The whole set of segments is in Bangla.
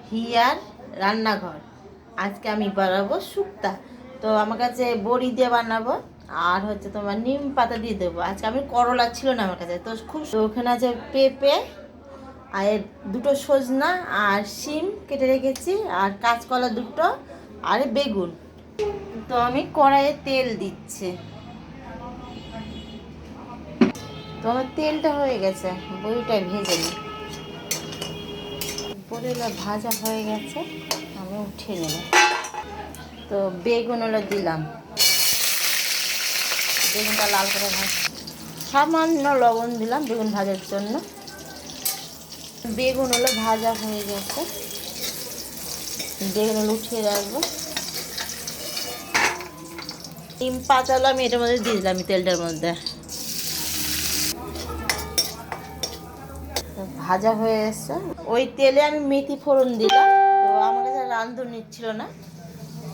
হিয়ার রান্নাঘর। আজকে আমি বানাবো শুক্তা। তো আমার কাছে বড়ি দিয়ে বানাবো, আর হচ্ছে তোমার নিম পাতা দিয়ে দেবো। আজকে আমি করলা ছিল না আমার কাছে, তো খুব ওখানে আছে পেঁপে আর দুটো সজনা আর শিম কেটে রেখেছি, আর কাঁচকলা দুটো আর বেগুন। তো আমি কড়াইয়ে তেল দিচ্ছি। তো আমার তেলটা হয়ে গেছে, বড়িটা ভেজে নিই। বড়িটা ভাজা হয়ে গেছে, আমি উঠিয়ে নিলাম। তো বেগুন হলো দিলাম, বেগুনটা লাল করে সামান্য লবণ দিলাম বেগুন ভাজার জন্য। বেগুন হলো ভাজা হয়ে গেছে, বেগুন হলো উঠিয়ে রাখবো। নিম পাতালো আমি এটার মধ্যে দিয়ে দিলাম, তেলটার মধ্যে। ভাজা হয়ে এসছে, ওই তেলে আমি মেথি ফোড়ন দিলাম। তো আমার কাছে রাঁধুনি ছিল না,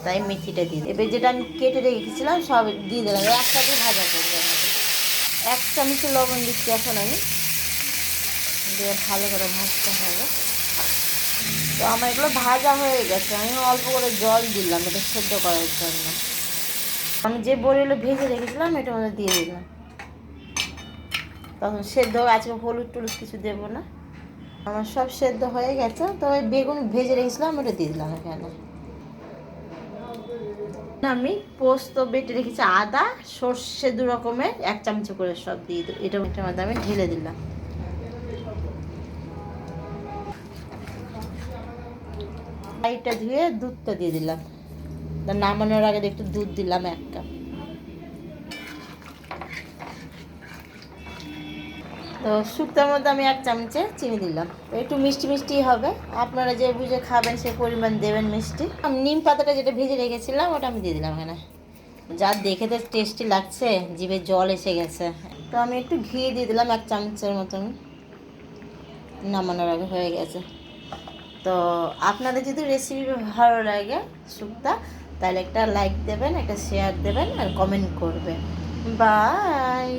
তাই মেথিটা দিয়ে এবার যেটা আমি কেটে রেখেছিলাম সব দিয়ে দিলাম, একসাথে ভাজা করবো। আমাকে 1 চামচ লবণ দিচ্ছি এখন আমি, দিয়ে ভালো করে ভাজতে হবে। তো আমার এগুলো ভাজা হয়ে গেছে, আমি অল্প করে জল দিলাম এটা সেদ্ধ করার জন্য। আমি যে বড়িগুলো ভেজে রেখেছিলাম এটার মধ্যে দিয়ে দিলাম, তখন সেদ্ধ আজকে হলুদ টলুদ কিছু দেবো না। আমার সব সেদ্ধ হয়ে গেছে, তো ওই বেগুন ভেজে রেখেছিলাম ওটা দিয়ে দিলাম এখানে। আমি পোস্ত বেটে রেখেছি, আদা সর্ষে 2 রকমের 1 চামচ করে সব দিয়ে দিই। এটার মধ্যে আমি ঢেলে দিলাম। কড়াইটা ধুয়ে দুধটা দিয়ে দিলাম, নামানোর আগে একটু দুধ দিলাম 1 কাপ। তো শুক্তার মধ্যে আমি 1 চামচে চিনি দিলাম, তো একটু মিষ্টি মিষ্টি হবে, আপনারা যে বুঝে খাবেন সে পরিমাণ দেবেন মিষ্টি। আমি নিম পাতাটা যেটা ভেজে রেখেছিলাম ওটা আমি দিয়ে দিলাম এখানে। যা দেখে তো টেস্টি লাগছে, জিভে জল এসে গেছে। তো আমি একটু ঘি দিয়ে দিলাম 1 চামচের মতন, নামানোর আগে হয়ে গেছে। তো আপনাদের যদি রেসিপি ভালো লাগে শুক্তা, তাহলে একটা লাইক দেবেন, একটা শেয়ার দেবেন আর কমেন্ট করবেন। বাই।